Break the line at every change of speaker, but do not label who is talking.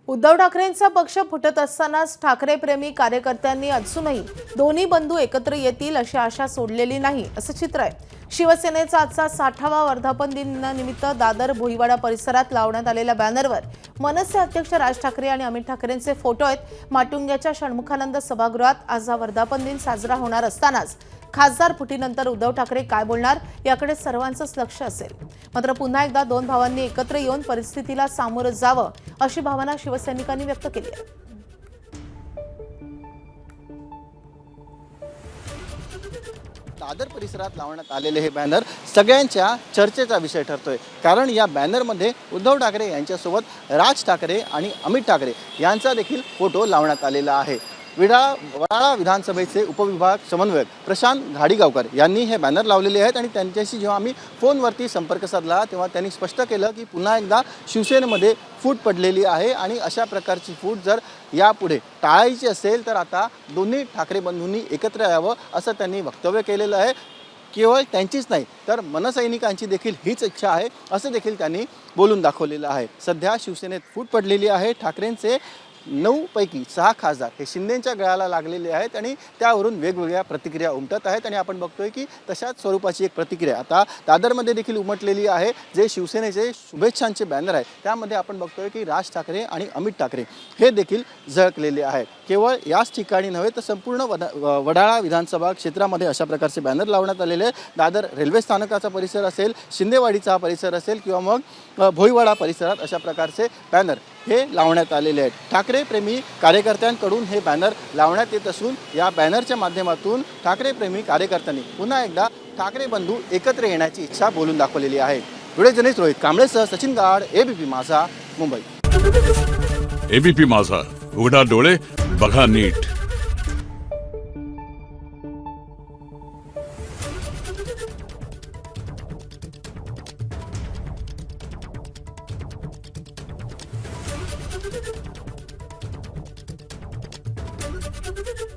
उद्धव ठाकरेंचा पक्ष फुटत असतानाच ठाकरे प्रेमी कार्यकर्त्यांनी अजूनही दोन्ही बंधू एकत्र येतील अशी आशा सोडलेली नाही असं चित्र आहे। शिवसेनेचा आजचा 60वा वर्धापन दिनानिमित्त दादर भोईवाडा परिसरात लावण्यात आलेल्या बॅनरवर मनसे अध्यक्ष राज ठाकरे आणि अमित ठाकरेंचे फोटो आहेत। माटुंग्याच्या षण्मुखानंद सभागृहात आज हा वर्धापन दिन साजरा होणार असतानाच खासदार फुटीनंतर उद्धव ठाकरे काय बोलणार याकडे सर्वांचंच लक्ष असेल। मात्र पुन्हा एकदा दोन भावांनी एकत्र येऊन परिस्थितीला सामोरं जावं अशी भावना शिवसैनिकांनी व्यक्त केली आहे।
दादर परिसरात लावण्यात आलेले हे बॅनर सगळ्यांच्या चर्चेचा विषय ठरतोय, कारण या बॅनरमध्ये उद्धव ठाकरे यांच्यासोबत राज ठाकरे आणि अमित ठाकरे यांचा देखील फोटो लावण्यात आलेला आहे। वडाळा विधानसभेचे उपविभाग समन्वयक प्रशांत घाडीगावकर यांनी हे बॅनर लावलेले आहेत आणि त्यांच्याशी जेव्हा आम्ही फोनवरती संपर्क साधला तेव्हा त्यांनी स्पष्ट केलं की पुन्हा एकदा शिवसेनेमध्ये फूट पडलेली आहे आणि अशा प्रकारची फूट जर यापुढे टाळायची असेल तर आता दोन्ही ठाकरे बंधूंनी एकत्र यावं असं त्यांनी वक्तव्य केलेलं आहे। केवळ त्यांचीच नाही तर मनसैनिकांची देखील हीच इच्छा आहे असं देखील त्यांनी बोलून दाखवलेलं आहे। सध्या शिवसेनेत फूट पडलेली आहे। ठाकरेंचे 9 पैकी 6 खासदार हे शिंदेंच्या गळाला लागलेले आहेत आणि त्यावरून वेगवेगळ्या प्रतिक्रिया उमटत आहेत आणि आपण बघतोय की तशाच स्वरूपाची एक प्रतिक्रिया आता दादरमध्ये देखील उमटलेली आहे। जे शिवसेनेचे शुभेच्छांचे बॅनर आहेत त्यामध्ये आपण बघतोय की राज ठाकरे आणि अमित ठाकरे हे देखील झळकलेले आहेत। केवळ याच ठिकाणी नव्हे तर संपूर्ण वडाळा विधानसभा क्षेत्रामध्ये अशा प्रकारचे बॅनर लावण्यात आलेले। दादर रेल्वे स्थानकाचा परिसर असेल, शिंदेवाडीचा परिसर असेल किंवा मग भोईवाडा परिसरात अशा प्रकारचे बॅनर हे लावण्यात आलेले आहेत। ठाकरे प्रेमी कार्यकर्त्यांकडून हे बॅनर लावण्यात येत असून या बॅनरच्या माध्यमातून ठाकरे प्रेमी कार्यकर्त्यांनी पुन्हा एकदा ठाकरे बंधू एकत्र येण्याची इच्छा बोलून दाखवलेली आहे। व्हिडिओ जर्नलिस्ट रोहित कांबळेसह सचिन गाड, एबीपी माझा, मुंबई।
एबीपी माझा, उघडा डोळे बघा नीट।
Thank you.